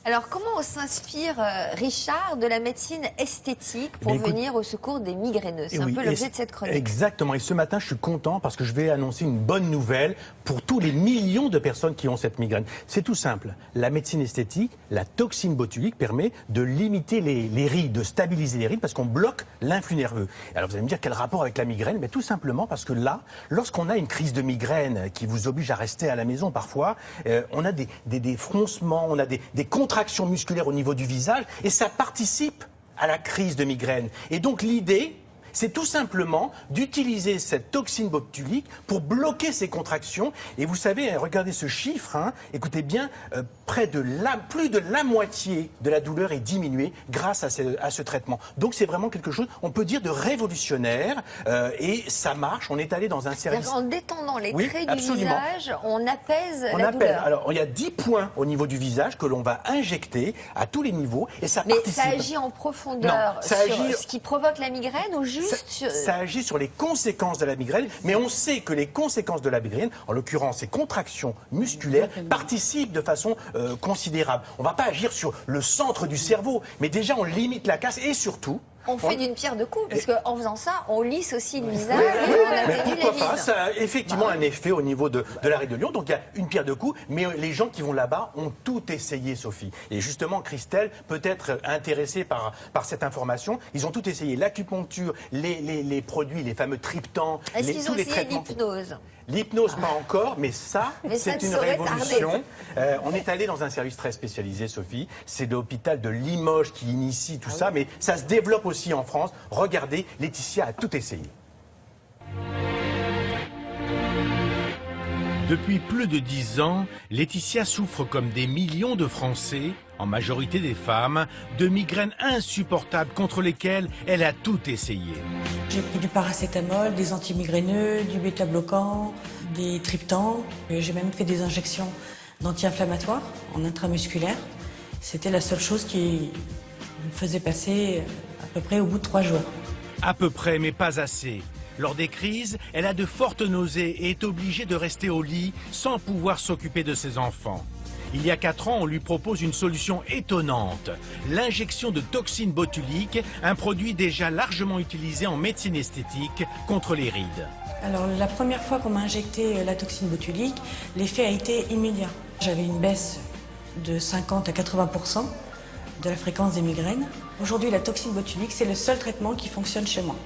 Alors, comment on s'inspire, Richard, de la médecine esthétique pour venir au secours des migraineux? C'est un peu l'objet de cette chronique. Exactement. Et ce matin, je suis content parce que je vais annoncer une bonne nouvelle pour tous les millions de personnes qui ont cette migraine. C'est tout simple. La médecine esthétique, la toxine botulique permet de limiter les rides, de stabiliser les rides parce qu'on bloque l'influx nerveux. Alors vous allez me dire quel rapport avec la migraine? Mais tout simplement parce que là, lorsqu'on a une crise de migraine qui vous oblige à rester à la maison parfois, on a des froncements, on a des contractions musculaires au niveau du visage et ça participe à la crise de migraine. Et donc l'idée, c'est tout simplement d'utiliser cette toxine botulique pour bloquer ces contractions. Et vous savez, regardez ce chiffre, hein, écoutez bien, plus de la moitié de la douleur est diminuée grâce à ce traitement. Donc c'est vraiment quelque chose, on peut dire, de révolutionnaire et ça marche. On est allé dans un service... En détendant les traits du visage, on apaise la douleur. Alors il y a 10 points au niveau du visage que l'on va injecter à tous les niveaux et ça participe. Mais ça agit en profondeur sur ce qui provoque la migraine ou juste... Ça agit sur les conséquences de la migraine, mais on sait que les conséquences de la migraine, en l'occurrence ces contractions musculaires, participent de façon considérable. On ne va pas agir sur le centre du cerveau, mais déjà on limite la casse et surtout... On fait d'une pierre deux coups, parce qu'en faisant ça, on lisse aussi le visage et on atténue les rides. Ça a effectivement un effet au niveau de la ride de Lyon. Donc il y a une pierre deux coups, mais les gens qui vont là-bas ont tout essayé, Sophie. Et justement, Christelle peut être intéressée par cette information. Ils ont tout essayé, l'acupuncture, les produits, les fameux triptans, Est-ce qu'ils ont tous les essayé traitements. L'hypnose? L'hypnose, pas encore, mais ça, c'est une révolution. On est allé dans un service très spécialisé, Sophie. C'est l'hôpital de Limoges qui initie tout ça, mais ça se développe aussi en France. Regardez, Laetitia a tout essayé. Depuis plus de 10 ans, Laetitia souffre comme des millions de Français, en majorité des femmes, de migraines insupportables contre lesquelles elle a tout essayé. J'ai pris du paracétamol, des antimigraineux, du bêta-bloquant, des triptans. J'ai même fait des injections d'anti-inflammatoires en intramusculaire. C'était la seule chose qui me faisait passer à peu près au bout de 3 jours. À peu près, mais pas assez. Lors des crises, elle a de fortes nausées et est obligée de rester au lit sans pouvoir s'occuper de ses enfants. Il y a 4 ans, on lui propose une solution étonnante, l'injection de toxine botulique, un produit déjà largement utilisé en médecine esthétique contre les rides. Alors la première fois qu'on m'a injecté la toxine botulique, l'effet a été immédiat. J'avais une baisse de 50 à 80% de la fréquence des migraines. Aujourd'hui, la toxine botulique, c'est le seul traitement qui fonctionne chez moi,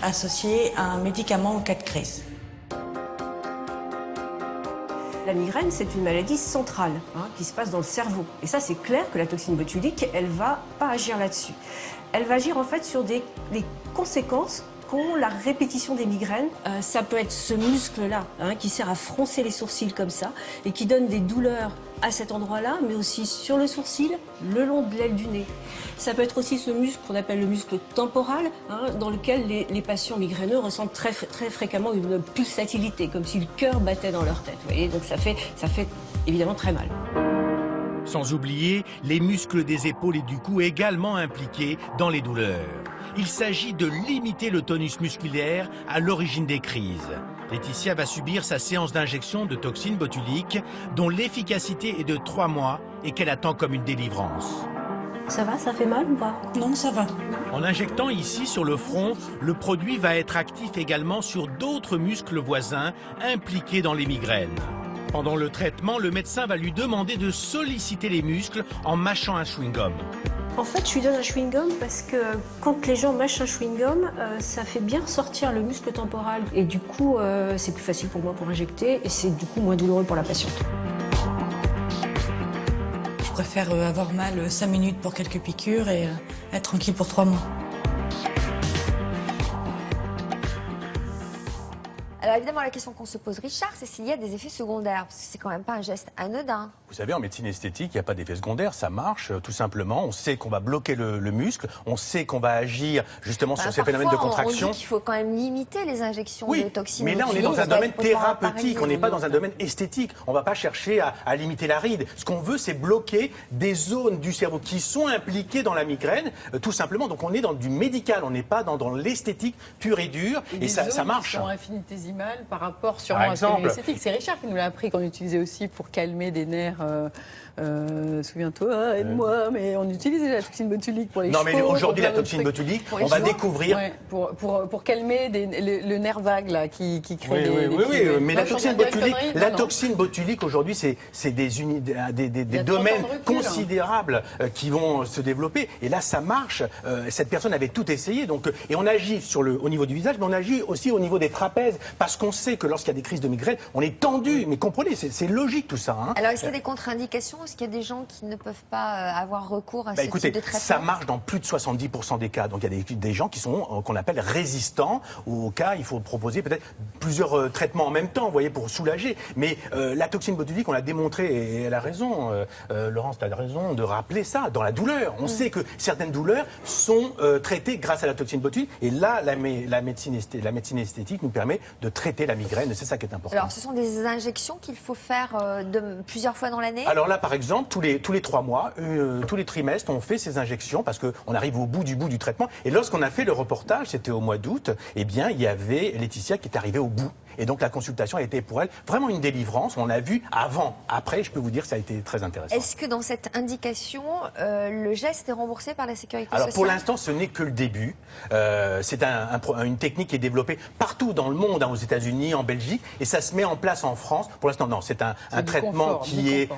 associé à un médicament en cas de crise. La migraine, c'est une maladie centrale qui se passe dans le cerveau. Et ça, c'est clair que la toxine botulique, elle va pas agir là-dessus. Elle va agir en fait sur les conséquences qu'ont la répétition des migraines. Ça peut être ce muscle-là qui sert à froncer les sourcils comme ça et qui donne des douleurs à cet endroit-là, mais aussi sur le sourcil, le long de l'aile du nez. Ça peut être aussi ce muscle qu'on appelle le muscle temporal, dans lequel les patients migraineux ressentent très fréquemment une pulsatilité, comme si le cœur battait dans leur tête. Vous voyez, donc ça fait évidemment très mal. Sans oublier les muscles des épaules et du cou également impliqués dans les douleurs. Il s'agit de limiter le tonus musculaire à l'origine des crises. Laetitia va subir sa séance d'injection de toxine botulique dont l'efficacité est de 3 mois et qu'elle attend comme une délivrance. Ça va, ça fait mal ou pas? Non, ça va. En injectant ici sur le front, le produit va être actif également sur d'autres muscles voisins impliqués dans les migraines. Pendant le traitement, le médecin va lui demander de solliciter les muscles en mâchant un chewing-gum. En fait, je lui donne un chewing-gum parce que quand les gens mâchent un chewing-gum, ça fait bien ressortir le muscle temporal. Et du coup, c'est plus facile pour moi pour injecter et c'est du coup moins douloureux pour la patiente. Je préfère avoir mal 5 minutes pour quelques piqûres et être tranquille pour 3 mois. Alors évidemment, la question qu'on se pose, Richard, c'est s'il y a des effets secondaires, parce que c'est quand même pas un geste anodin. Vous savez, en médecine esthétique, il n'y a pas d'effet secondaire, ça marche tout simplement. On sait qu'on va bloquer le muscle, on sait qu'on va agir justement sur ces phénomènes de contraction. On dit qu'il faut quand même limiter les injections de toxines. Mais là, on est dans un domaine thérapeutique, on n'est pas dans un domaine esthétique. On ne va pas chercher à limiter la ride. Ce qu'on veut, c'est bloquer des zones du cerveau qui sont impliquées dans la migraine, tout simplement. Donc on est dans du médical, on n'est pas dans l'esthétique pure et dure, et ça marche. Qui sont infinitésimales par rapport sûrement à l'esthétique. C'est Richard qui nous l'a appris qu'on utilisait aussi pour calmer des nerfs souviens-toi, aide-moi, mais on utilisait la toxine botulique pour les chevaux. Non, mais aujourd'hui, la toxine botulique, on va découvrir... Ouais, pour calmer le nerf vague là, qui crée Oui, mais la toxine botulique, aujourd'hui, c'est des domaines considérables qui vont se développer. Et là, ça marche. Cette personne avait tout essayé. Donc, et on agit au niveau du visage, mais on agit aussi au niveau des trapèzes. Parce qu'on sait que lorsqu'il y a des crises de migraine, on est tendu. Mais comprenez, c'est logique tout ça. Hein. Alors, est-ce qu'il y a des contre-indications? Est-ce qu'il y a des gens qui ne peuvent pas avoir recours à ce type de traitement? Ça marche dans plus de 70% des cas. Donc, il y a des gens qui sont, qu'on appelle résistants. Au cas, il faut proposer peut-être plusieurs traitements en même temps, vous voyez, pour soulager. Mais la toxine botulique, on l'a démontré, et elle a raison, Laurence, tu as raison de rappeler ça, dans la douleur. On sait que certaines douleurs sont traitées grâce à la toxine botulique. Et là, la médecine esthétique nous permet de traiter la migraine. C'est ça qui est important. Alors, ce sont des injections qu'il faut faire plusieurs fois dans l'année? Alors là, par exemple, tous les 3 mois, tous les trimestres, on fait ces injections parce qu'on arrive au bout du traitement. Et lorsqu'on a fait le reportage, c'était au mois d'août, eh bien, il y avait Laetitia qui est arrivée au bout. Et donc la consultation a été pour elle vraiment une délivrance. On l'a vu avant, après, je peux vous dire que ça a été très intéressant. Est-ce que dans cette indication, le geste est remboursé par la sécurité sociale? Alors pour l'instant, ce n'est que le début. C'est une technique qui est développée partout dans le monde, aux États-Unis, en Belgique, et ça se met en place en France. Pour l'instant, non, c'est un traitement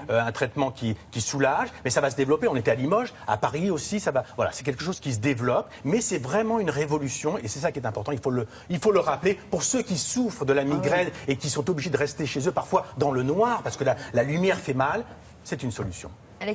un traitement qui soulage, mais ça va se développer. On était à Limoges, à Paris aussi, ça va. Voilà, c'est quelque chose qui se développe, mais c'est vraiment une révolution, et c'est ça qui est important. Il faut le rappeler pour ceux qui souffrent de la migraine et qui sont obligés de rester chez eux, parfois dans le noir, parce que la lumière fait mal. C'est une solution.